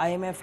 IMF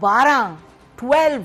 12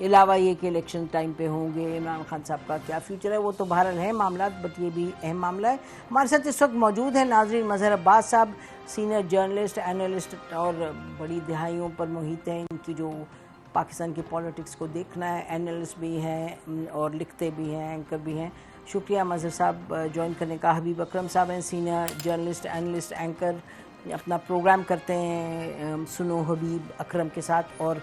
علاوہ یہ کہ الیکشن ٹائم پہ ہوں گے، عمران خان صاحب کا کیا فیوچر ہے، وہ تو بہرحال ہیں معاملات، بٹ یہ بھی اہم معاملہ ہے۔ ہمارے ساتھ اس وقت موجود ہیں ناظرین مظہر عباس صاحب، سینئر جرنلسٹ، اینالسٹ اور بڑی دہائیوں پر محیط ہیں، ان کی جو پاکستان کی پالیٹکس کو دیکھنا ہے، اینالسٹ بھی ہیں اور لکھتے بھی ہیں، اینکر بھی ہیں۔ شکریہ مظہر صاحب جوائن کرنے کا۔ حبیب اکرم صاحب ہیں، سینئر جرنلسٹ، اینالسٹ، اینکر، اپنا پروگرام کرتے ہیں سنو حبیب اکرم کے ساتھ، اور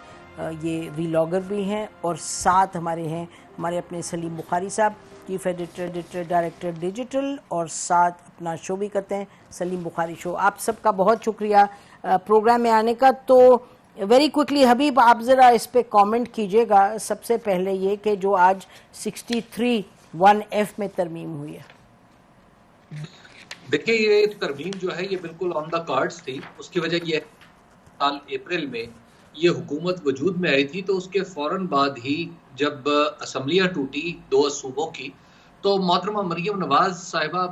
یہ ویلاگر بھی ہیں، اور ساتھ ہمارے ہیں ہمارے اپنے سلیم بخاری صاحب، چیف ایڈیٹر ڈائریکٹر ڈیجیٹل، اور ساتھ اپنا شو بھی کرتے ہیں سلیم بخاری شو۔ آپ سب کا بہت شکریہ پروگرام میں آنے کا۔ تو ویری کوئکلی حبیب، آپ ذرا اس پہ کامنٹ کیجئے گا۔ سب سے پہلے یہ کہ جو آج 63(1)(f) میں ترمیم ہوئی ہے۔ دیکھیں، یہ ترمیم جو ہے یہ بالکل آن دا کارڈز تھی۔ اس کی وجہ یہ سال اپریل میں یہ حکومت وجود میں آئی تھی، تو اس کے فوراً بعد ہی جب اسمبلیاں ٹوٹی 2 صوبوں کی، تو محترمہ مریم نواز صاحبہ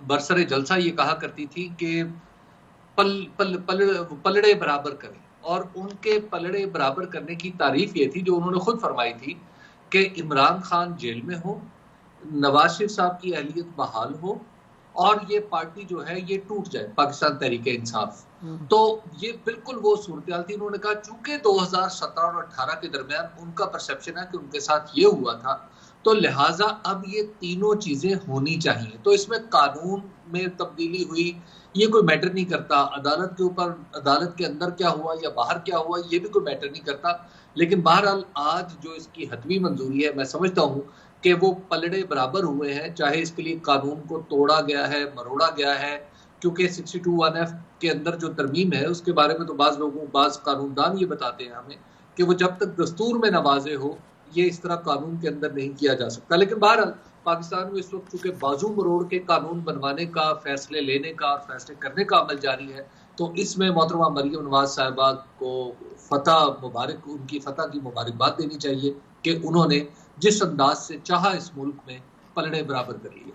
برسر جلسہ یہ کہا کرتی تھی کہ پلڑے برابر کریں، اور ان کے پلڑے برابر کرنے کی تعریف یہ تھی جو انہوں نے خود فرمائی تھی کہ عمران خان جیل میں ہو، نواز شریف صاحب کی اہلیت بحال ہو، اور یہ پارٹی جو ہے یہ ٹوٹ جائے، پاکستان تحریک انصاف۔ تو یہ بالکل وہ صورتحال تھی۔ انہوں نے کہا چونکہ 2017 اور 18 کے درمیان ان کا پرسیپشن ہے کہ ان کے ساتھ یہ ہوا تھا، تو لہٰذا اب یہ تینوں چیزیں ہونی چاہیے۔ تو اس میں قانون میں تبدیلی ہوئی، یہ کوئی میٹر نہیں کرتا، عدالت کے اوپر، عدالت کے اندر کیا ہوا یا باہر کیا ہوا، یہ بھی کوئی میٹر نہیں کرتا۔ لیکن بہرحال آج جو اس کی حتمی منظوری ہے، میں سمجھتا ہوں کہ وہ پلڑے برابر ہوئے ہیں، چاہے اس کے لیے قانون کو توڑا گیا ہے، مروڑا گیا ہے، کیونکہ 62(1)(f) کے اندر جو ترمیم ہے اس کے بارے میں تو بعض قانون دان یہ بتاتے ہیں ہمیں کہ وہ جب تک دستور میں نہ واضح ہو، یہ اس طرح قانون کے اندر نہیں کیا جا سکتا۔ لیکن بہرحال پاکستان میں اس وقت چونکہ بازو مروڑ کے قانون بنوانے کا، فیصلے لینے کا اور فیصلے کرنے کا عمل جاری ہے، تو اس میں محترمہ مریم نواز صاحبہ کو ان کی فتح کی مبارکباد دینی چاہیے کہ انہوں نے جس انداز سے چاہا اس ملک میں پلڑے برابر کر لیے۔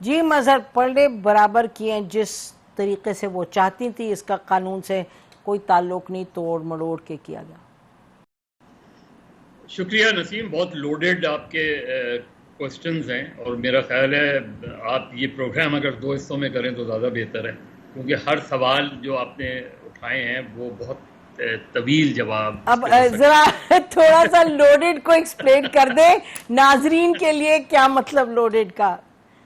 جی مظہر، پلڑے برابر کیے جس طریقے سے وہ چاہتی تھی، اس کا قانون سے کوئی تعلق نہیں، توڑ مروڑ کے کیا گیا۔ شکریہ نسیم، بہت لوڈڈ آپ کے کوسچنز ہیں، اور میرا خیال ہے آپ یہ پروگرام اگر 2 حصوں میں کریں تو زیادہ بہتر ہے، کیونکہ ہر سوال جو آپ نے اٹھائے ہیں وہ بہت طویل جواب۔ اب ذرا تھوڑا سا لوڈڈ کو ایکسپلین کر دیں ناظرین کے لیے، کیا مطلب لوڈڈ کا،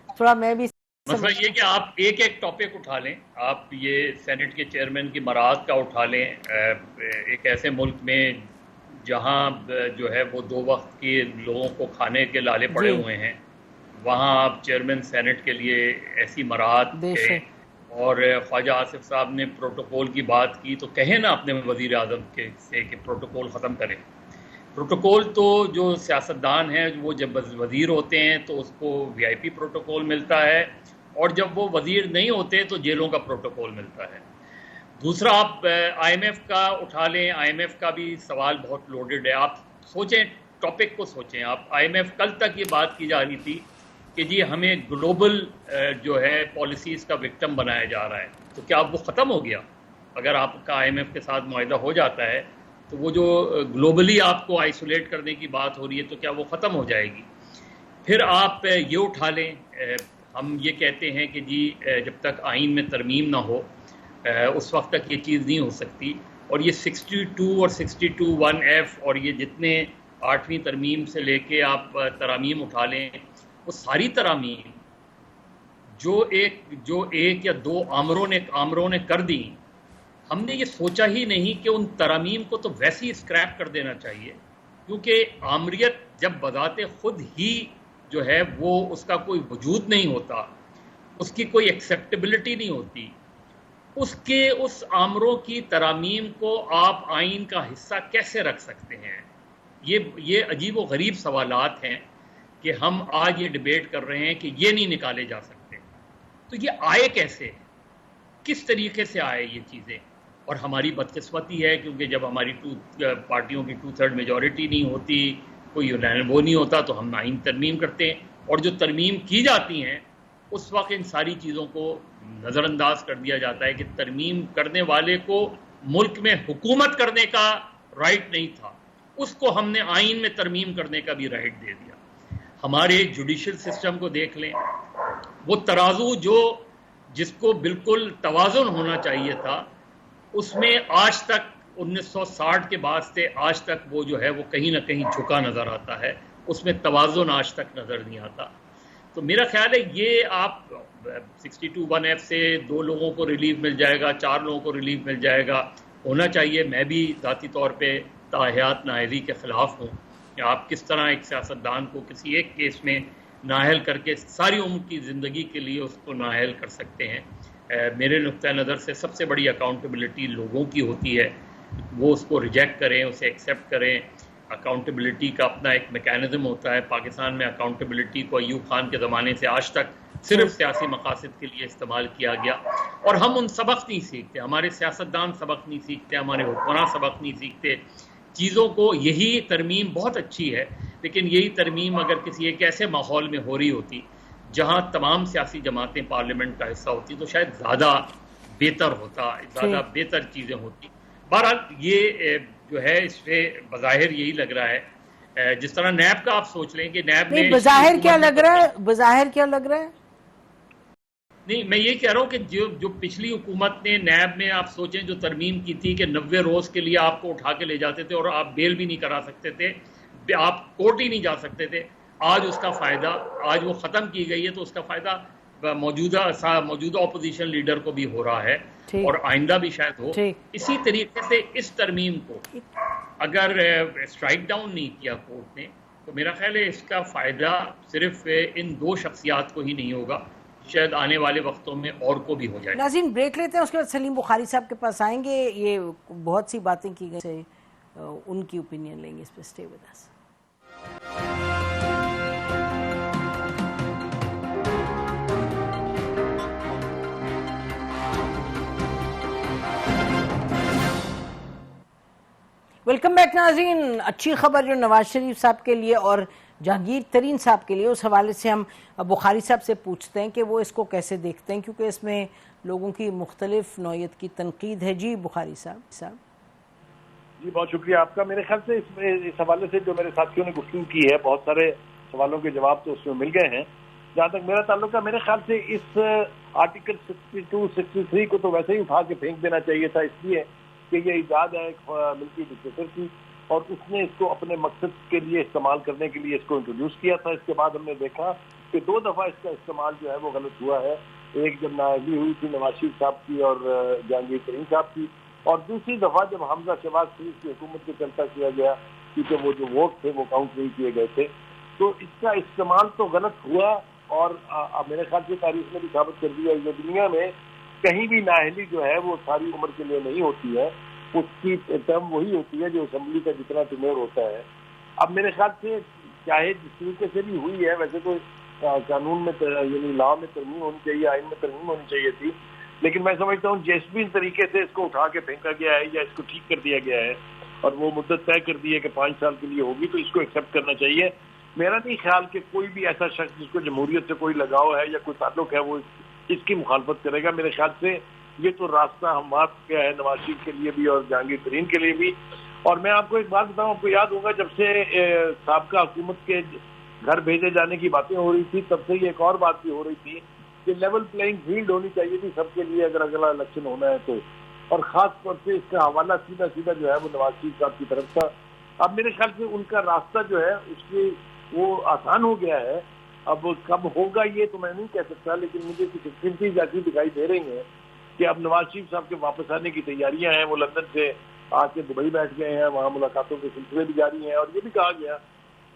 تھوڑا میں بھی مطلب یہ کہ آپ ایک ٹاپک اٹھا لیں، آپ یہ سینٹ کے چیئرمین کی مراعات کا اٹھا لیں، ایک ایسے ملک میں جہاں جو ہے وہ 2 وقت کے لوگوں کو کھانے کے لالے پڑے ہوئے ہیں، وہاں آپ چیئرمین سینٹ کے لیے ایسی مراعات کریں۔ اور خواجہ آصف صاحب نے پروٹوکول کی بات کی، تو کہیں نا اپنے وزیر اعظم سے کہ پروٹوکول ختم کریں۔ پروٹوکول تو جو سیاستدان ہیں وہ جب وزیر ہوتے ہیں تو اس کو VIP پروٹوکول ملتا ہے، اور جب وہ وزیر نہیں ہوتے تو جیلوں کا پروٹوکول ملتا ہے۔ دوسرا آپ IMF کا اٹھا لیں، IMF کا بھی سوال بہت لوڈڈ ہے۔ آپ سوچیں، ٹاپک کو سوچیں آپ۔ IMF کل تک یہ بات کی جا رہی تھی کہ جی ہمیں گلوبل جو ہے پالیسیز کا وکٹم بنایا جا رہا ہے، تو کیا اب وہ ختم ہو گیا؟ اگر آپ کا IMF کے ساتھ معاہدہ ہو جاتا ہے تو وہ جو گلوبلی آپ کو آئسولیٹ کرنے کی بات ہو رہی ہے تو کیا وہ ختم ہو جائے گی؟ پھر آپ یہ اٹھا لیں، ہم یہ کہتے ہیں کہ جی جب تک آئین میں ترمیم نہ ہو اس وقت تک یہ چیز نہیں ہو سکتی، اور یہ 62 اور 62(1)(f) اور یہ جتنے 8ویں ترمیم سے لے کے آپ ترامیم اٹھا لیں، وہ ساری ترامیم جو ایک یا 2 آمروں نے کر دی، ہم نے یہ سوچا ہی نہیں کہ ان ترامیم کو تو ویسے ہی اسکریپ کر دینا چاہیے، کیونکہ آمریت جب بذات خود ہی جو ہے وہ اس کا کوئی وجود نہیں ہوتا، اس کی کوئی ایکسیپٹیبلٹی نہیں ہوتی، اس آمروں کی ترامیم کو آپ آئین کا حصہ کیسے رکھ سکتے ہیں؟ یہ عجیب و غریب سوالات ہیں کہ ہم آج یہ ڈیبیٹ کر رہے ہیں کہ یہ نہیں نکالے جا سکتے۔ تو یہ آئے کیسے، کس طریقے سے آئے یہ چیزیں؟ اور ہماری بدقسمتی ہے کیونکہ جب ہماری پارٹیوں کی 2/3 میجورٹی نہیں ہوتی، کوئی وہ نہیں ہوتا، تو ہم آئین ترمیم کرتے ہیں، اور جو ترمیم کی جاتی ہیں اس وقت ان ساری چیزوں کو نظر انداز کر دیا جاتا ہے کہ ترمیم کرنے والے کو ملک میں حکومت کرنے کا رائٹ نہیں تھا۔ اس کو ہم نے آئین میں ترمیم کرنے کا بھی رائٹ دے دیا. ہمارے جوڈیشل سسٹم کو دیکھ لیں, وہ ترازو جس کو بالکل توازن ہونا چاہیے تھا, اس میں آج تک 1960 کے بعد سے آج تک وہ جو ہے وہ کہیں نہ کہیں جھکا نظر آتا ہے, اس میں توازن آج تک نظر نہیں آتا. تو میرا خیال ہے یہ آپ 62(1)(f) سے 2 لوگوں کو ریلیف مل جائے گا, 4 لوگوں کو ریلیف مل جائے گا, ہونا چاہیے. میں بھی ذاتی طور پہ تاحیات نااہلی کے خلاف ہوں کہ آپ کس طرح ایک سیاستدان کو کسی ایک کیس میں نااہل کر کے ساری عمر کی زندگی کے لیے اس کو نااہل کر سکتے ہیں. میرے نقطہ نظر سے سب سے بڑی اکاؤنٹیبلٹی لوگوں کی ہوتی ہے, وہ اس کو ریجیکٹ کریں, اسے ایکسیپٹ کریں. اکاؤنٹیبلٹی کا اپنا ایک میکینزم ہوتا ہے. پاکستان میں اکاؤنٹیبلٹی کو ایوب خان کے زمانے سے آج تک صرف سیاسی مقاصد کے لیے استعمال کیا گیا, اور ہم ان سبق نہیں سیکھتے, ہمارے سیاستدان سبق نہیں سیکھتے, ہمارے حکمراں سبق نہیں سیکھتے چیزوں کو. یہی ترمیم بہت اچھی ہے, لیکن یہی ترمیم اگر کسی ایک ایسے ماحول میں ہو رہی ہوتی جہاں تمام سیاسی جماعتیں پارلیمنٹ کا حصہ ہوتی تو شاید زیادہ بہتر ہوتا, زیادہ بہتر چیزیں ہوتی. بہرحال یہ جو ہے اس پہ بظاہر یہی لگ رہا ہے, جس طرح نیب کا آپ سوچ لیں کہ نیب نے بظاہر کیا لگ رہا ہے, بظاہر کیا لگ رہا ہے, نہیں میں یہ کہہ رہا ہوں کہ جو پچھلی حکومت نے نیب میں آپ سوچیں جو ترمیم کی تھی کہ 90 روز کے لیے آپ کو اٹھا کے لے جاتے تھے اور آپ بیل بھی نہیں کرا سکتے تھے, آپ کورٹ ہی نہیں جا سکتے تھے, آج اس کا فائدہ, آج وہ ختم کی گئی ہے تو اس کا فائدہ موجودہ اپوزیشن لیڈر کو بھی ہو رہا ہے اور آئندہ بھی شاید ہو. اسی طریقے سے اس ترمیم کو اگر اسٹرائک ڈاؤن نہیں کیا کورٹ نے تو میرا خیال ہے اس کا فائدہ صرف ان 2 شخصیات کو ہی نہیں ہوگا, شاید آنے والے وقتوں میں اور کو بھی ہو جائے. ناظرین بریک لیتے ہیں, اس کے بعد سلیم بخاری صاحب کے پاس آئیں گے. یہ بہت سی باتیں کی گئی, ان کی اوپینین لیں گے اس پہ. Stay with us. Welcome back ناظرین. اچھی خبر جو نواز شریف صاحب کے لیے اور جہانگیر ترین صاحب کے لیے, اس حوالے سے ہم بخاری صاحب سے پوچھتے ہیں کہ وہ اس کو کیسے دیکھتے ہیں, کیونکہ اس میں لوگوں کی مختلف نوعیت کی تنقید ہے. جی بخاری صاحب. جی بہت شکریہ آپ کا. میرے خیال سے اس حوالے سے جو میرے ساتھیوں نے گفتگو کی ہے, بہت سارے سوالوں کے جواب تو اس میں مل گئے ہیں. جہاں تک میرا تعلق ہے, میرے خیال سے اس آرٹیکل 62-63 کو تو ویسے ہی اٹھا کے پھینک دینا چاہیے تھا, اس لیے کہ یہ ایجاد ہے ایک ملکی ڈکٹیٹر کی, اور اس نے اس کو اپنے مقصد کے لیے استعمال کرنے کے لیے اس کو انٹروڈیوس کیا تھا. اس کے بعد ہم نے دیکھا کہ 2 دفعہ اس کا استعمال جو ہے وہ غلط ہوا ہے. ایک جب نااہلی ہوئی تھی نواز شریف صاحب کی اور جہانگیر ترین صاحب کی, اور دوسری دفعہ جب حمزہ شہباز شریف کی حکومت کو چلتا کیا گیا, کیونکہ وہ جو ووٹ تھے وہ کاؤنٹ نہیں کیے گئے تھے. تو اس کا استعمال تو غلط ہوا, اور میرے خیال سے تاریخ نے بھی ثابت کر دیا یہ دنیا میں کہیں بھی نااہلی جو ہے وہ ساری عمر کے لیے نہیں ہوتی ہے, اس کی ٹرم وہی ہوتی ہے جو اسمبلی کا جتنا ٹینیور ہوتا ہے. اب میرے خیال سے چاہے جس طریقے سے بھی ہوئی ہے, ویسے تو قانون میں یعنی لا میں ترمیم ہونی چاہیے, آئین میں ترمیم ہونی چاہیے تھی, لیکن میں سمجھتا ہوں جس بھی طریقے سے اس کو اٹھا کے پھینکا گیا ہے یا اس کو ٹھیک کر دیا گیا ہے اور وہ مدت طے کر دی ہے کہ 5 سال کے لیے ہوگی, تو اس کو ایکسیپٹ کرنا چاہیے. میرا نہیں خیال کہ کوئی بھی ایسا شخص جس کو جمہوریت سے کوئی لگاؤ ہے یا کوئی تعلق ہے وہ اس کی مخالفت کرے گا. میرے خیال سے یہ تو راستہ ہموار کیا ہے نواز شریف کے لیے بھی اور جہانگیر ترین کے لیے بھی. اور میں آپ کو ایک بات بتاؤں, آپ کو یاد ہوگا جب سے سابقہ حکومت کے گھر بھیجے جانے کی باتیں ہو رہی تھی, تب سے یہ ایک اور بات بھی ہو رہی تھی کہ لیول پلینگ فیلڈ ہونی چاہیے تھی سب کے لیے اگر اگلا الیکشن ہونا ہے تو, اور خاص طور سے اس کا حوالہ سیدھا جو ہے وہ نواز شریف صاحب کی طرف تھا. اب میرے خیال سے ان کا راستہ جو ہے اس کی وہ آسان ہو گیا ہے. اب کب ہوگا یہ تو میں نہیں کہہ سکتا, لیکن مجھے کچھ ایکٹیویٹیز ایسی دکھائی دے رہی ہیں کہ اب نواز شریف صاحب کے واپس آنے کی تیاریاں ہیں. وہ لندن سے آ کے دبئی بیٹھ گئے ہیں, وہاں ملاقاتوں کے سلسلے بھی جاری ہیں, اور یہ بھی کہا گیا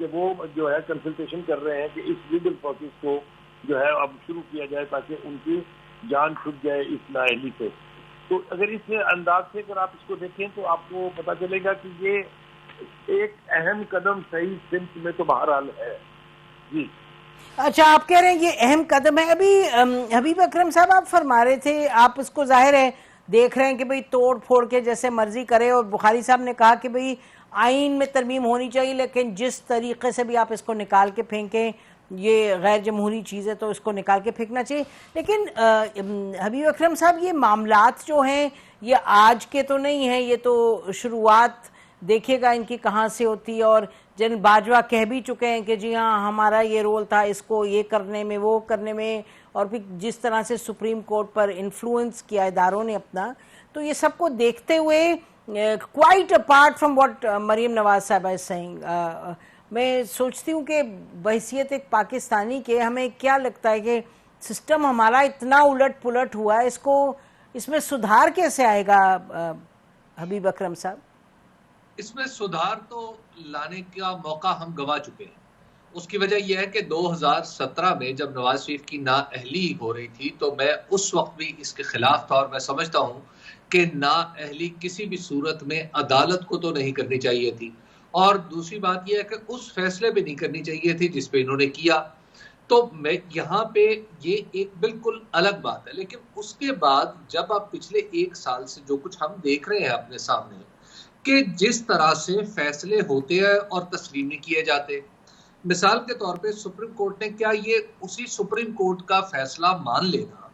کہ وہ جو ہے کنسلٹیشن کر رہے ہیں کہ اس لیگل پروسیس کو جو ہے اب شروع کیا جائے تاکہ ان کی جان چھٹ جائے اس نااہلی سے. تو اگر اس انداز سے اگر آپ اس کو دیکھیں تو آپ کو پتہ چلے گا کہ یہ ایک اہم قدم صحیح سمت میں تو بہرحال ہے. جی اچھا, آپ کہہ رہے ہیں یہ اہم قدم ہے. ابھی حبیب اکرم صاحب آپ فرما رہے تھے, آپ اس کو ظاہر ہے دیکھ رہے ہیں کہ بھئی توڑ پھوڑ کے جیسے مرضی کرے, اور بخاری صاحب نے کہا کہ بھئی آئین میں ترمیم ہونی چاہیے, لیکن جس طریقے سے بھی آپ اس کو نکال کے پھینکیں یہ غیر جمہوری چیز ہے تو اس کو نکال کے پھینکنا چاہیے. لیکن حبیب اکرم صاحب یہ معاملات جو ہیں یہ آج کے تو نہیں ہیں, یہ تو شروعات دیکھے گا ان کی کہاں سے ہوتی ہے. اور جنرل باجوہ کہہ بھی چکے ہیں کہ جی ہاں ہمارا یہ رول تھا اس کو یہ کرنے میں وہ کرنے میں, اور پھر جس طرح سے سپریم کورٹ پر انفلوئنس کیا اداروں نے اپنا, تو یہ سب کو دیکھتے ہوئے quite apart from what Maryam Nawaz صاحبہ is saying, میں سوچتی ہوں کہ بحیثیت ایک پاکستانی کے ہمیں کیا لگتا ہے کہ سسٹم ہمارا اتنا الٹ پلٹ ہوا ہے, اس میں سدھار کیسے آئے گا حبیب اکرم صاحب؟ اس میں سدھار تو لانے کا موقع ہم گوا چکے ہیں. اس کی وجہ یہ ہے کہ 2017 میں جب نواز شریف کی نااہلی ہو رہی تھی تو میں اس وقت بھی اس کے خلاف تھا, اور میں سمجھتا ہوں کہ نااہلی کسی بھی صورت میں عدالت کو تو نہیں کرنی چاہیے تھی, اور دوسری بات یہ ہے کہ اس فیصلے بھی نہیں کرنی چاہیے تھی جس پہ انہوں نے کیا. تو میں یہاں پہ یہ ایک بالکل الگ بات ہے. لیکن اس کے بعد جب آپ پچھلے 1 سال سے جو کچھ ہم دیکھ رہے ہیں اپنے سامنے کہ جس طرح سے فیصلے ہوتے ہیں اور تسلیم نہیں کیے جاتے, مثال کے طور پہ سپریم کورٹ نے کیا یہ اسی سپریم کورٹ کا فیصلہ مان لینا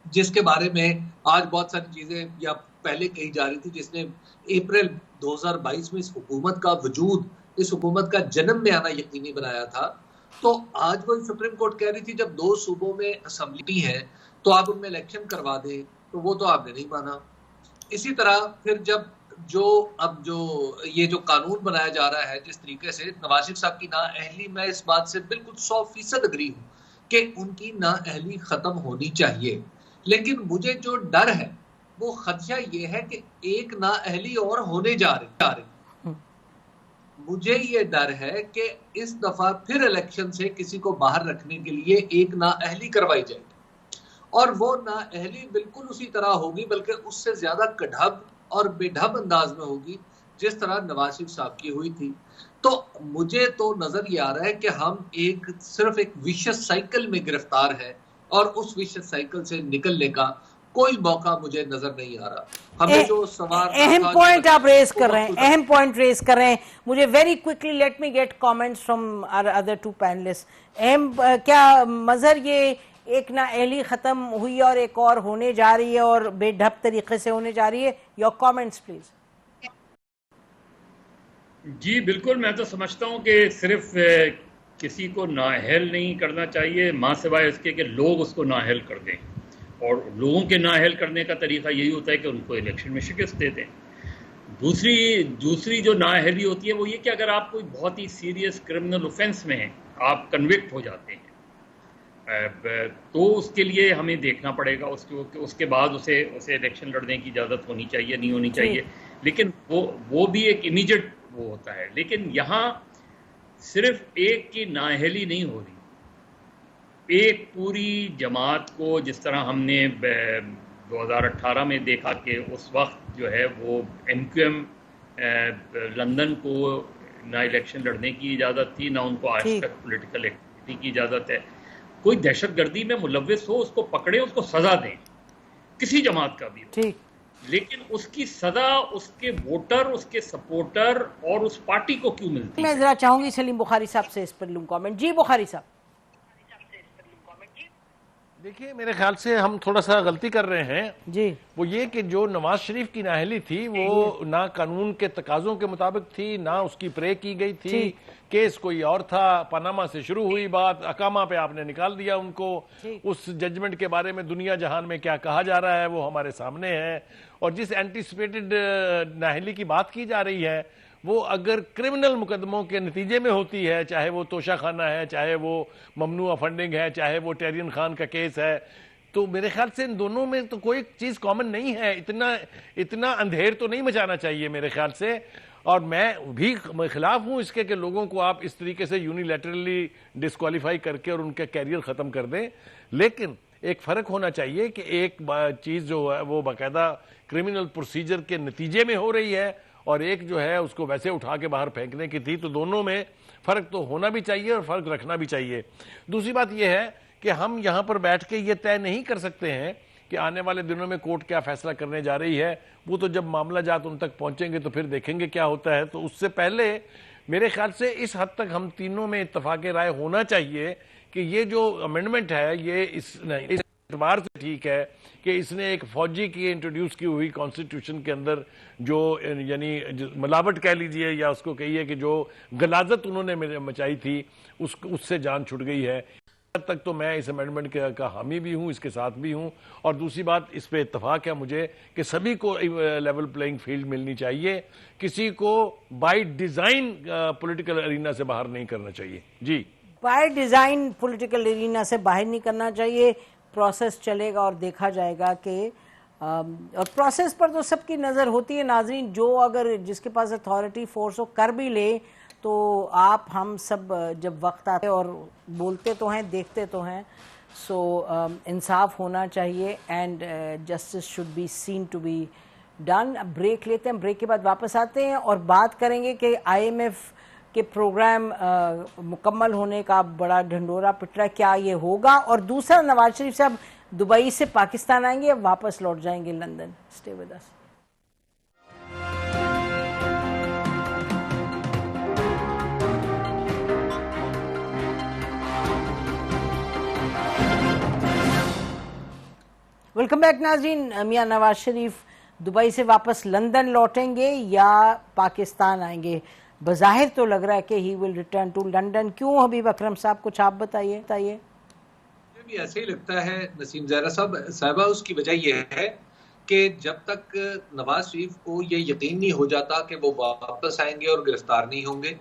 جس کے بارے میں آج بہت ساری چیزیں یا پہلے کہی جا رہی تھی, جس نے اپریل 2022 میں اس حکومت کا وجود, اس حکومت کا جنم میں آنا یقینی بنایا تھا, تو آج وہی سپریم کورٹ کہہ رہی تھی جب 2 صوبوں میں اسمبلی ہے تو آپ ان میں الیکشن کروا دیں, تو وہ تو آپ نے نہیں مانا. اسی طرح پھر جب یہ جو قانون بنایا جا رہا ہے جس طریقے سے نواز شریف صاحب کی نااہلی, میں اس بات سے بالکل 100% اگری ہوں کہ ان کی نااہلی ختم ہونی چاہیے, لیکن مجھے جو ڈر ہے وہ خدشہ یہ ہے کہ ایک نااہلی اور ہونے جا رہی. مجھے یہ ڈر ہے کہ اس دفعہ پھر الیکشن سے کسی کو باہر رکھنے کے لیے ایک نااہلی کروائی جائے گی, اور وہ نااہلی بالکل اسی طرح ہوگی بلکہ اس سے زیادہ کڑھب اور بے ڈھب انداز میں ہوگی جس طرح نواز شریف صاحب کی ہوئی تھی. تو مجھے تو نظر یہ آ رہا ہے کہ ہم صرف ایک ویشس سائیکل میں گرفتار ہے, اور اس ویشس سائیکل سے نکلنے کا کوئی موقع مجھے نظر نہیں آ رہا. ہمیں جو سوار اہم پوائنٹ آپ ریز کر رہے ہیں, مجھے very quickly let me get comments from other 2 panelist. کیا مظہر یہ ایک نااہلی ختم ہوئی اور ایک اور ہونے جا رہی ہے اور بے ڈھب طریقے سے ہونے جا رہی ہے؟ Your comments please. جی بالکل, میں تو سمجھتا ہوں کہ صرف کسی کو نااہل نہیں کرنا چاہیے ماں سوائے اس کے کہ لوگ اس کو نااہل کر دیں, اور لوگوں کے نااہل کرنے کا طریقہ یہی ہوتا ہے کہ ان کو الیکشن میں شکست دے دیں. دوسری جو نااہلی ہوتی ہے وہ یہ کہ اگر آپ کوئی بہت ہی سیریس کرمنل اوفینس میں ہیں, آپ کنوکٹ ہو جاتے ہیں, تو اس کے لیے ہمیں دیکھنا پڑے گا, اس کے بعد اسے الیکشن لڑنے کی اجازت ہونی چاہیے نہیں ہونی چاہیے, لیکن وہ بھی ایک امیجیٹ وہ ہوتا ہے. لیکن یہاں صرف ایک کی نااہلی نہیں ہو رہی, ایک پوری جماعت کو, جس طرح ہم نے 2018 میں دیکھا کہ اس وقت جو ہے وہ MQM لندن کو نہ الیکشن لڑنے کی اجازت تھی, نہ ان کو آج تک پولیٹیکل ایکٹیویٹی کی اجازت ہے. کوئی دہشت گردی میں ملوث ہو اس کو پکڑے, اس کو سزا دیں, کسی جماعت کا بھی ہو, لیکن اس کی سزا اس کے ووٹر, اس کے سپورٹر اور اس پارٹی کو کیوں ملتی ہے؟ میں ذرا چاہوں گی سلیم بخاری صاحب سے اس پر لوں کامنٹ. جی بخاری صاحب. دیکھیے میرے خیال سے ہم تھوڑا سا غلطی کر رہے ہیں جی, وہ یہ کہ جو نواز شریف کی نااہلی تھی وہ نہ قانون کے تقاضوں کے مطابق تھی, نہ اس کی پرے کی گئی تھی. کیس کوئی اور تھا, پاناما سے شروع ہوئی بات, اقامہ پہ آپ نے نکال دیا ان کو. اس ججمنٹ کے بارے میں دنیا جہان میں کیا کہا جا رہا ہے وہ ہمارے سامنے ہے. اور جس اینٹیسپیٹڈ نااہلی کی بات کی جا رہی ہے وہ اگر کرمنل مقدموں کے نتیجے میں ہوتی ہے, چاہے وہ توشہ خانہ ہے, چاہے وہ ممنوع فنڈنگ ہے, چاہے وہ ٹیرین خان کا کیس ہے, تو میرے خیال سے ان دونوں میں تو کوئی چیز کامن نہیں ہے. اتنا اندھیر تو نہیں مچانا چاہیے میرے خیال سے. اور میں بھی خلاف ہوں اس کے کہ لوگوں کو آپ اس طریقے سے یونیلیٹرلی ڈسکوالیفائی کر کے اور ان کا کیریئر ختم کر دیں. لیکن ایک فرق ہونا چاہیے کہ ایک چیز جو ہے وہ باقاعدہ کرمنل پروسیجر کے نتیجے میں ہو رہی ہے, اور ایک جو ہے اس کو ویسے اٹھا کے باہر پھینکنے کی تھی. تو دونوں میں فرق تو ہونا بھی چاہیے اور فرق رکھنا بھی چاہیے. دوسری بات یہ ہے کہ ہم یہاں پر بیٹھ کے یہ طے نہیں کر سکتے ہیں کہ آنے والے دنوں میں کورٹ کیا فیصلہ کرنے جا رہی ہے. وہ تو جب معاملہ جات ان تک پہنچیں گے تو پھر دیکھیں گے کیا ہوتا ہے. تو اس سے پہلے میرے خیال سے اس حد تک ہم تینوں میں اتفاق رائے ہونا چاہیے کہ یہ جو امینڈمنٹ ہے یہ اس اعتبار سے ٹھیک ہے کہ اس نے ایک فوجی کی انٹروڈیوس کی ہوئی کانسٹیٹیوشن کے اندر جو یعنی ملاوٹ کہہ لیجئے یا اس کو کہیے کہ جو غلاظت انہوں نے مچائی تھی اس سے جان چھٹ گئی ہے. حد تک تو میں اس امینڈمنٹ کا حامی بھی ہوں, اس کے ساتھ بھی ہوں, اور دوسری بات اس پہ اتفاق ہے مجھے کہ سبھی کو لیول پلینگ فیلڈ ملنی چاہیے, کسی کو بائی ڈیزائن پولیٹیکل ارینا سے باہر نہیں کرنا چاہیے. جی, بائی ڈیزائن پولیٹیکل ارینا سے باہر نہیں کرنا چاہیے. پروسیس چلے گا اور دیکھا جائے گا کہ اور پروسیس پر تو سب کی نظر ہوتی ہے. ناظرین, جو اگر جس کے پاس اتھارٹی فورس ہو کر بھی لے تو آپ ہم سب جب وقت آتے اور بولتے تو ہیں, دیکھتے تو ہیں. سو انصاف ہونا چاہیے and justice should be seen to be done. Break لیتے ہیں, بریک کے بعد واپس آتے ہیں اور بات کریں گے کہ IMF کے پروگرام مکمل ہونے کا بڑا ڈھنڈورا پٹ رہا ہے, کیا یہ ہوگا؟ اور دوسرا, نواز شریف صاحب دبئی سے پاکستان آئیں گے, واپس لوٹ جائیں گے London. Stay with us. Welcome back ناظرین. میاں نواز شریف دبئی سے واپس لندن لوٹیں گے یا پاکستان آئیں گے؟ بظاہر تو لگ رہا ہے کہ ہی ول ریٹرن ٹو لنڈن. کیوں حبیب اکرم صاحب, کچھ آپ بتائیے. مجھے بھی ایسے ہی لگتا ہے نسیم زہرا صاحبہ. اس کی وجہ یہ ہے کہ جب تک نواز شریف کو یہ یقین نہیں ہو جاتا کہ وہ واپس آئیں گے اور گرفتار نہیں ہوں گے,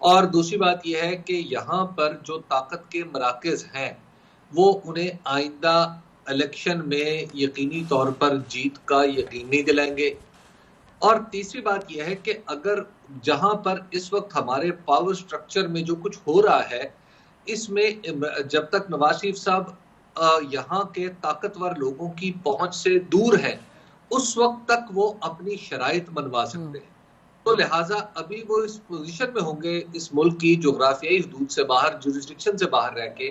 اور دوسری بات یہ ہے کہ یہاں پر جو طاقت کے مراکز ہیں وہ انہیں آئندہ الیکشن میں یقینی طور پر جیت کا یقین نہیں دلائیں گے. اور تیسری بات یہ ہے کہ اگر جہاں پر اس وقت ہمارے پاور سٹرکچر میں جو کچھ ہو رہا ہے, اس میں جب تک نواز شریف صاحب یہاں کے طاقتور لوگوں کی پہنچ سے دور ہے, اس وقت تک وہ اپنی شرائط منوا سکتے ہیں. تو لہٰذا ابھی وہ اس پوزیشن میں ہوں گے اس ملک کی جغرافیائی حدود سے باہر, جورسڈکشن سے باہر رہ کے,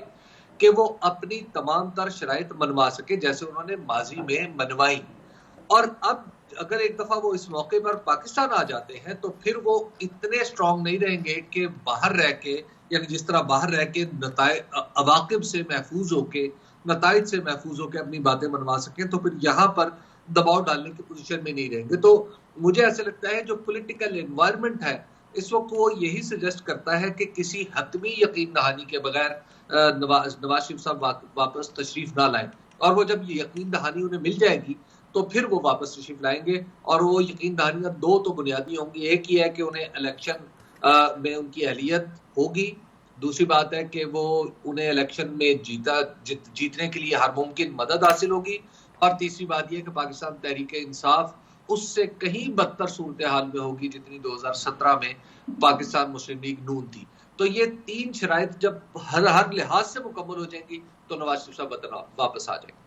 کہ وہ اپنی تمام تر شرائط منوا سکے جیسے انہوں نے ماضی میں منوائی. اور اب اگر ایک دفعہ وہ اس موقع پر پاکستان آ جاتے ہیں تو پھر وہ اتنے اسٹرانگ نہیں رہیں گے کہ باہر رہ کے, یعنی جس طرح باہر رہ کے عواقب سے محفوظ ہو کے, نتائج سے محفوظ ہو کے اپنی باتیں منوا سکیں, تو پھر یہاں پر دباؤ ڈالنے کی پوزیشن میں نہیں رہیں گے. تو مجھے ایسا لگتا ہے جو پولیٹیکل انوائرمنٹ ہے اس وقت وہ یہی سجیسٹ کرتا ہے کہ کسی حتمی یقین دہانی کے بغیر نواز شریف صاحب واپس تشریف نہ لائیں, اور وہ جب یہ یقین دہانی انہیں مل جائے گی تو پھر وہ واپس تشریف لائیں گے. اور وہ یقین دہانیاں دو تو بنیادی ہوں گی. ایک یہ ہے کہ انہیں الیکشن میں ان کی اہلیت ہوگی, دوسری بات ہے کہ وہ انہیں الیکشن میں جیتنے کے لیے ہر ممکن مدد حاصل ہوگی, اور تیسری بات یہ کہ پاکستان تحریک انصاف اس سے کہیں بدتر صورتحال میں ہوگی جتنی 2017 میں پاکستان مسلم لیگ نون تھی. تو یہ تین شرائط جب ہر لحاظ سے مکمل ہو جائیں گی تو نواز شریف صاحب واپس آ جائیں گے.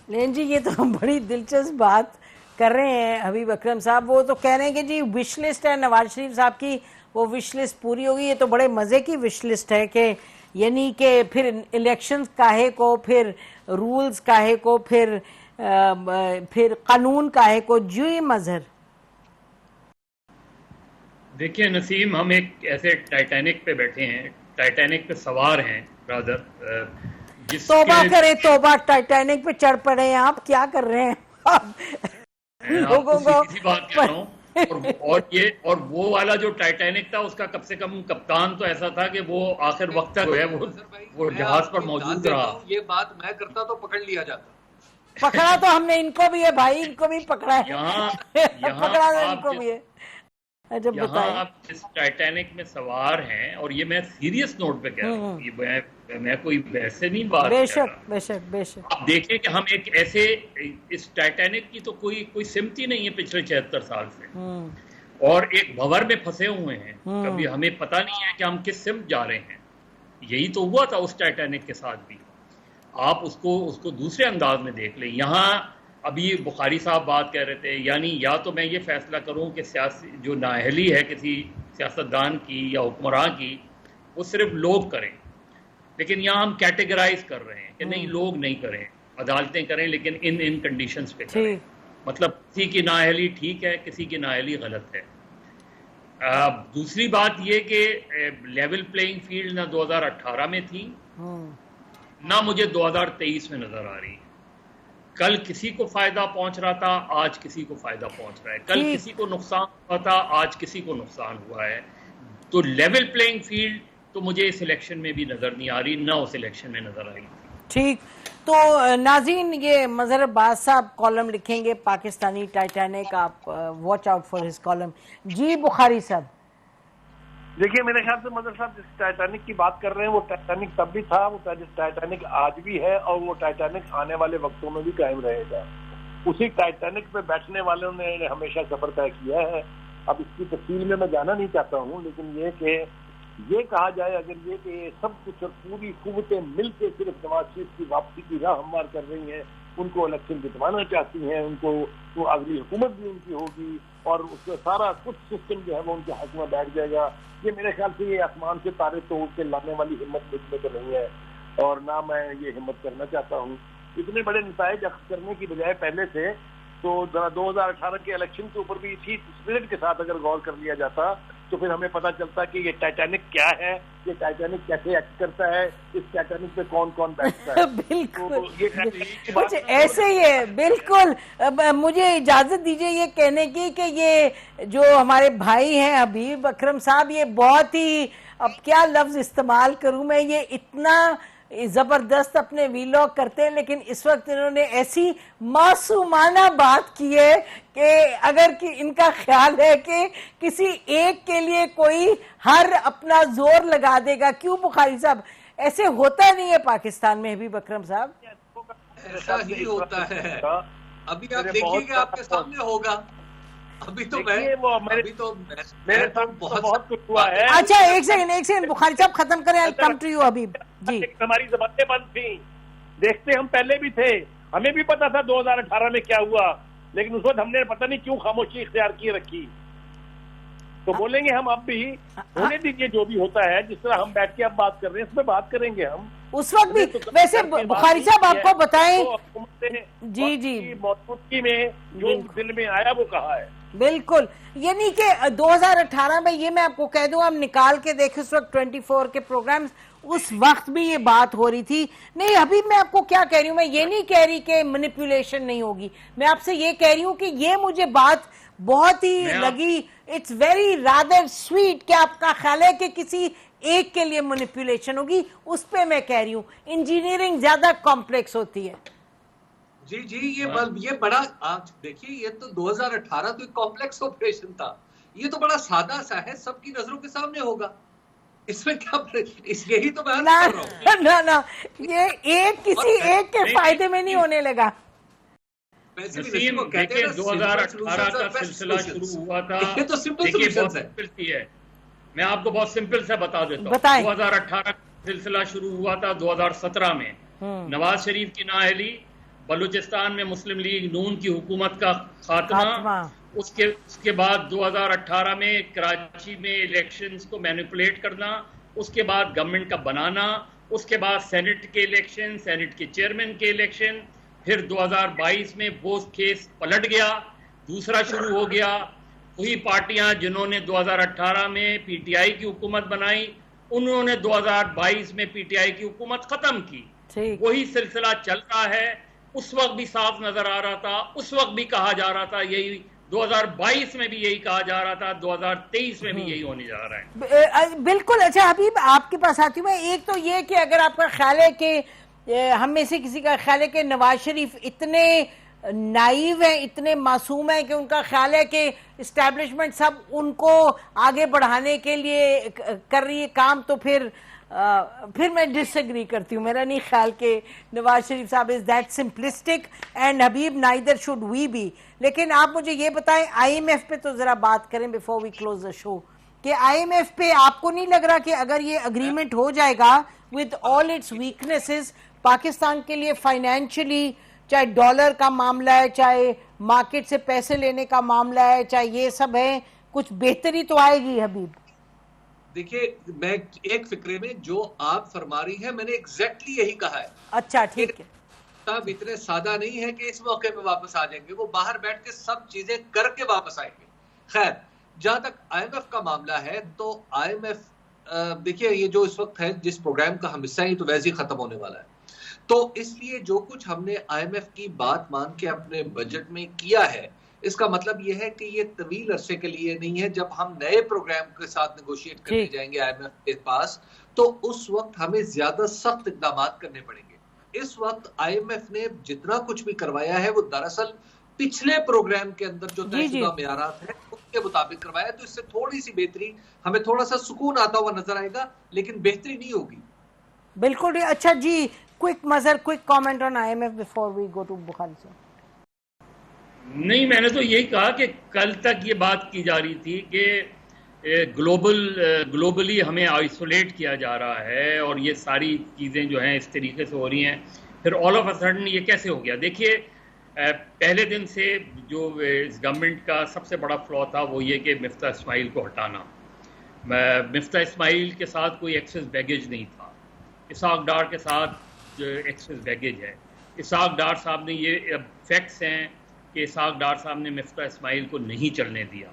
لین جی, یہ تو ہم بڑی دلچسپ بات کر رہے ہیں حبیب اکرم صاحب. وہ تو کہہ رہے ہیں کہ جی وش لسٹ ہے نواز شریف صاحب کی, وہ وش لسٹ پوری ہوگی. یہ تو بڑے مزے کی وش لسٹ ہے کہ یعنی کہ پھر الیکشنز کاہے کو, پھر رولز کاہے کو, پھر قانون کاہے کو, جو یہ مظہر. دیکھیں نسیم, ہم ایک ایسے ٹائٹینک پہ بیٹھے ہیں, ٹائٹینک پہ سوار ہیں برادر. توبہ کرے توبہ, ٹائٹینک پہ چڑھ پڑے ہیں آپ, کیا کر رہے ہیں لوگوں کو. بات کر رہا ہوں. اور وہ والا جو ٹائٹینک تھا اس کا کم سے کم کپتان تو ایسا تھا کہ وہ آخر وقت تک جو ہے وہ جہاز پر موجود رہا. یہ بات میں کرتا تو پکڑ لیا جاتا. پکڑا تو ہم نے ان کو بھی ہے بھائی, ان کو بھی پکڑا ہے, پکڑا ان کو بھی ہے. یہاں آپ اس ٹائٹینک میں سوار ہیں, اور یہ میں سیریس نوٹ پہ کہہ رہا ہوں, میں کوئی ویسے نہیں بات کر رہا. بے شک بے شک. آپ دیکھیں کہ ہم ایک ایسے, اس ٹائٹینک کی تو کوئی سمت ہی نہیں ہے پچھلے 76 سال سے, اور ایک بھور میں پھنسے ہوئے ہیں. کبھی ہمیں پتہ نہیں ہے کہ ہم کس سمت جا رہے ہیں. یہی تو ہوا تھا اس ٹائٹینک کے ساتھ بھی. آپ اس کو دوسرے انداز میں دیکھ لیں. یہاں ابھی بخاری صاحب بات کہہ رہے تھے, یعنی یا تو میں یہ فیصلہ کروں کہ سیاسی جو نااہلی ہے کسی سیاستدان کی یا حکمراں کی, وہ صرف لوگ کریں. لیکن یہاں ہم کیٹیگرائز کر رہے ہیں کہ نہیں, لوگ نہیں کریں, عدالتیں کریں, لیکن ان کنڈیشنز پہ کریں. مطلب کسی کی نااہلی ٹھیک ہے, کسی کی نااہلی غلط ہے. دوسری بات یہ کہ لیول پلینگ فیلڈ نہ 2018 میں تھی, نہ مجھے 2023 میں نظر آ رہی ہے. کل کسی کو فائدہ پہنچ رہا تھا، آج کسی کو فائدہ پہنچ رہا ہے. کل کسی کو نقصان ہوا تھا، آج کسی کو نقصان ہوا ہے. تو لیول پلینگ فیلڈ تو مجھے اس الیکشن میں بھی نظر نہیں آ رہی، نہ اس الیکشن میں نظر آئی. ٹھیک، تو ناظرین یہ مظہر عباس صاحب کالم لکھیں گے پاکستانی ٹائٹینک، آپ watch out for his column. جی بخاری صاحب. دیکھیے میرے خیال سے مظہر صاحب جس ٹائٹینک کی بات کر رہے ہیں وہ ٹائٹینک تب بھی تھا، وہ ٹائٹینک آج بھی ہے، اور وہ ٹائٹینک آنے والے وقتوں میں بھی قائم رہے گا. اسی ٹائٹینک پہ بیٹھنے والوں نے ہمیشہ سفر طے کیا ہے. اب اس کی تفصیل میں جانا نہیں چاہتا ہوں، لیکن یہ کہ یہ کہا جائے اگر یہ کہ سب کچھ اور پوری قوتیں مل کے صرف نواز شریف کی واپسی کی راہ ہموار کر رہی ہیں، ان کو الیکشن جتوانا چاہتی ہیں، ان کو تو اگلی حکومت بھی ان کی ہوگی اور اس کا سارا کچھ سسٹم جو ہے وہ ان کے حق میں بیٹھ جائے گا، یہ میرے خیال سے یہ آسمان سے تارے توڑ کے لانے والی ہمت مجھ میں تو نہیں ہے، اور نہ میں یہ ہمت کرنا چاہتا ہوں. اتنے بڑے نتائج اخذ کرنے کی بجائے پہلے سے تو ذرا 2018 کے الیکشن کے اوپر بھی اسی اسپرٹ کے ساتھ اگر غور کر لیا جاتا تو پھر ہمیں پتہ چلتا کہ یہ ٹائٹینک کیا ہے، یہ ٹائٹینک کیسے ایکٹ کرتا ہے، اس ٹائٹینک پہ کون کون بیٹھتا ہے. بالکل کچھ ایسے ہی ہے. بالکل مجھے اجازت دیجیے یہ کہنے کی کہ یہ جو ہمارے بھائی ہیں حبیب اکرم صاحب، یہ بہت ہی، اب کیا لفظ استعمال کروں میں، یہ اتنا زبردست اپنے ویلاگ کرتے ہیں، لیکن اس وقت انہوں نے ایسی معصومانہ بات کی ہے کہ اگر ان کا خیال ہے کہ کسی ایک کے لیے کوئی ہر اپنا زور لگا دے گا. کیوں بخاری صاحب ایسے ہوتا نہیں ہے پاکستان میں حبیب اکرم صاحب؟ ایسا ہی ہوتا ہے. ابھی آپ دیکھیے گا آپ کے سامنے ہوگا. ابھی تو بہت کچھ ہوا ہے. اچھا ایک سیکنڈ بخاری صاحب ختم کریں. I'll come to you حبیب جی. ہماری زبانیں بند تھیں، دیکھتے ہم پہلے بھی تھے، ہمیں بھی پتا تھا 2018 میں کیا ہوا، لیکن اس وقت ہم نے پتہ نہیں کیوں خاموشی اختیار کی رکھی. تو بولیں گے ہم اب بھی، ہونے دیجیے جو بھی ہوتا ہے، جس طرح ہم بیٹھ کے اب بات کر رہے ہیں اس میں بات کریں گے ہم اس وقت بھی. ویسے بخاری صاحب آپ کو بتائیں جی موجودگی میں جو دل میں آیا وہ کہا ہے. بالکل، یعنی کہ 2018 میں یہ میں آپ کو کہہ دوں، ہم نکال کے دیکھیں اس وقت 24 کے پروگرامز، اس وقت بھی یہ بات ہو رہی تھی. نہیں حبیب میں آپ کو کیا کہہ رہی ہوں، میں یہ نہیں کہہ رہی کہ مینیپولیشن نہیں ہوگی، میں آپ سے یہ کہہ رہی ہوں کہ یہ مجھے بات بہت ہی لگی، اٹس ویری رادر سویٹ کہ آپ کا خیال ہے کہ کسی ایک کے لیے مینیپولیشن ہوگی. اس پہ میں کہہ رہی ہوں انجینئرنگ زیادہ کمپلیکس ہوتی ہے. جی یہ بڑا آج دیکھیے، یہ تو 2018 تو ایک کمپلیکس آپریشن تھا، یہ تو بڑا سادہ سا ہے، سب کی نظروں کے سامنے ہوگا. اس میں کیا یہی تو میں کر رہا ہوں. نہ یہ ایک کسی ایک کے فائدے میں نہیں ہونے لگا. دیکھیے 2018 کا سلسلہ شروع ہوا تھا، دیکھیے بہت سمپل سی ہے، میں آپ کو بہت سمپل سے بتا دیتا ہوں. 2018 کا سلسلہ شروع ہوا تھا 2017 میں، نواز شریف کی نااہلی، بلوچستان میں مسلم لیگ نون کی حکومت کا خاتمہ، اس کے بعد 2018 میں کراچی میں الیکشنز کو مینیپولیٹ کرنا، اس کے بعد گورنمنٹ کا بنانا، اس کے بعد سینٹ کے الیکشن، سینٹ کے چیئرمین کے الیکشن، پھر 2022 میں وہ کیس پلٹ گیا، دوسرا شروع ہو گیا. وہی پارٹیاں جنہوں نے 2018 میں پی ٹی آئی کی حکومت بنائی، انہوں نے 2022 میں پی ٹی آئی کی حکومت ختم کی. وہی سلسلہ چل رہا ہے. اس وقت بھی صاف نظر آ رہا تھا، اس وقت بھی کہا جا رہا تھا، یہی 2022 میں بھی یہی کہا جا رہا تھا، 2023 میں بھی یہی ہونے جا رہا ہے. بالکل. اچھا حبیب آپ کے پاس آتی ہوں میں. ایک تو یہ کہ اگر آپ کا خیال ہے کہ ہم میں سے کسی کا خیال ہے کہ نواز شریف اتنے نائیو ہیں، اتنے معصوم ہیں کہ ان کا خیال ہے کہ اسٹیبلشمنٹ سب ان کو آگے بڑھانے کے لیے کر رہی ہے کام، تو پھر میں ڈس ایگری کرتی ہوں. میرا نہیں خیال کہ نواز شریف صاحب is that simplistic and Habib neither should we be. لیکن آپ مجھے یہ بتائیں آئی ایم ایف پہ تو ذرا بات کریں بیفور وی کلوز دا شو، کہ آئی ایم ایف پہ آپ کو نہیں لگ رہا کہ اگر یہ اگریمنٹ ہو جائے گا with all its weaknesses, Pakistan کے لیے فائنینشلی، چاہے ڈالر کا معاملہ ہے، چاہے مارکیٹ سے پیسے لینے کا معاملہ ہے، چاہے یہ سب ہے، کچھ بہتری تو آئے گی حبیب؟ دیکھیے میں ایک فکرے میں جو آپ فرما رہی ہیں میں نے ایگزیکٹلی یہی کہا ہے. اچھا ٹھیک ہے. صاحب اتنے سادہ نہیں ہے کہ اس موقع پہ واپس آ جائیں گے، وہ باہر بیٹھ کے سب چیزیں کر کے واپس آئیں گے. خیر جہاں تک آئی ایم ایف کا معاملہ ہے تو آئی ایم ایف دیکھیے یہ جو اس وقت ہے جس پروگرام کا ہم حصہ ہیں یہ تو ویسے ہی ختم ہونے والا ہے. تو اس لیے جو کچھ ہم نے آئی ایم ایف کی بات مان کے اپنے بجٹ میں کیا ہے، اس کا مطلب یہ ہے کہ یہ طویل عرصے کے لیے نہیں ہے. جب ہم نئے پروگرام کے ساتھ نیگوشیٹ کرنے جائیں گے آئی ایم ایف کے پاس، تو اس وقت ہمیں زیادہ سخت اقدامات کرنے پڑیں گے. اس وقت آئی ایم ایف نے جتنا کچھ بھی کروایا ہے وہ دراصل پچھلے پروگرام کے اندر جو طے شدہ معیارات ہیں اس کے مطابق کروایا، تو اس سے تھوڑی سی بہتری، ہمیں تھوڑا سا سکون آتا ہوا نظر آئے گا، لیکن بہتری نہیں ہوگی. بالکل. اچھا جی، quick Mazhar, quick comment on I M F before we go to Bukhari صاحب. نہیں، میں نے تو یہی کہا کہ کل تک یہ بات کی جا رہی تھی کہ گلوبلی ہمیں آئسولیٹ کیا جا رہا ہے اور یہ ساری چیزیں جو ہیں اس طریقے سے ہو رہی ہیں. پھر آل آف اے سڈن یہ کیسے ہو گیا؟ دیکھیے، پہلے دن سے جو اس گورنمنٹ کا سب سے بڑا فلا تھا وہ یہ کہ مفتاح اسماعیل کو ہٹانا. مفتاح اسماعیل کے ساتھ کوئی ایکسس بیگیج نہیں تھا. اسحاق ڈار کے ساتھ ایکسس بیگیج ہے. اسحاق ڈار صاحب نے، یہ فیکٹس ہیں کہ اسحاق ڈار صاحب نے مفتاح اسماعیل کو نہیں چلنے دیا.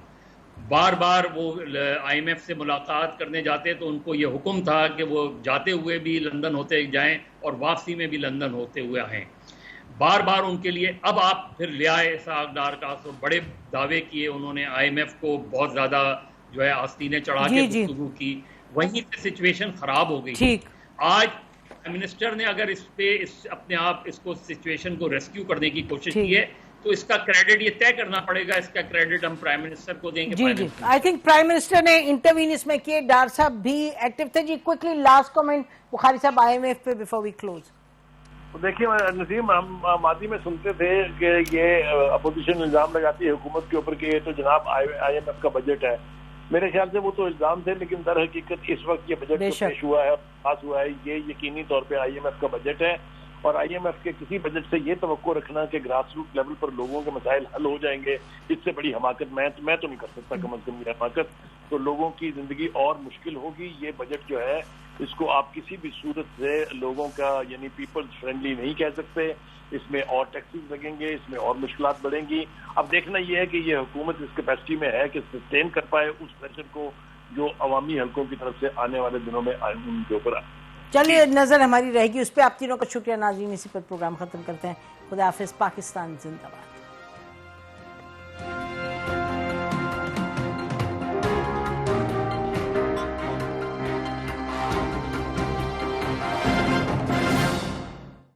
بار بار وہ آئی ایم ایف سے ملاقات کرنے جاتے تو ان کو یہ حکم تھا کہ وہ جاتے ہوئے بھی لندن ہوتے جائیں اور واپسی میں بھی لندن ہوتے ہوئے آئیں. بار بار ان کے لیے. اب آپ پھر لے آئے اسحاق ڈار کا، تو بڑے دعوے کیے انہوں نے، آئی ایم ایف کو بہت زیادہ جو ہے آستینیں چڑھا کے گفتگو کی. وہیں سے سچویشن خراب ہو گئی. آج پرائم منسٹر نے اگر اس پہ اپنے آپ اس کو سچویشن کو ریسکیو کرنے کی کوشش کی ہے تو اس کا کریڈٹ یہ طے کرنا پڑے گا، اس کا کریڈٹ ہم پرائم منسٹر کو دیں گے. جی آئی تھنک پرائم منسٹر نے انٹروین اس میں کیے. ڈار صاحب بھی ایکٹیو تھے. جی کوئکلی لاسٹ کمنٹ بخاری صاحب آئی ایم ایف پہ بفور وی کلوز. دیکھیے نظیم، ہم ماضی میں سنتے تھے کہ یہ اپوزیشن الزام لگاتی ہے حکومت کے اوپر کہ یہ تو جناب آئی ایم ایف کا بجٹ ہے. میرے خیال سے وہ تو الزام تھے، لیکن در حقیقت اس وقت یہ بجٹ پیش ہوا ہے، پاس ہوا ہے، یہ یقینی طور پہ آئی ایم ایف کا بجٹ ہے. اور آئی ایم ایف کے کسی بجٹ سے یہ توقع رکھنا کہ گراس روٹ لیول پر لوگوں کے مسائل حل ہو جائیں گے، اس سے بڑی حماقت میں تو نہیں کر سکتا. کم از کم یہ حماقت تو لوگوں کی زندگی اور مشکل ہوگی. یہ بجٹ جو ہے اس کو آپ کسی بھی صورت سے لوگوں کا یعنی پیپلز فرینڈلی نہیں کہہ سکتے. اس میں اور ٹیکسز لگیں گے، اس میں اور مشکلات بڑھیں گی. اب دیکھنا یہ ہے کہ یہ حکومت اس کیپیسٹی میں ہے کہ سسٹین کر پائے اس پریشر کو جو عوامی حلقوں کی طرف سے آنے والے دنوں میں ان کے اوپر آئے. چلیے، نظر ہماری رہے گی اس پہ. آپ تینوں کا شکریہ. ناظرین، اسی پر پروگرام ختم کرتے ہیں. خدا حافظ. پاکستان زندہ باد.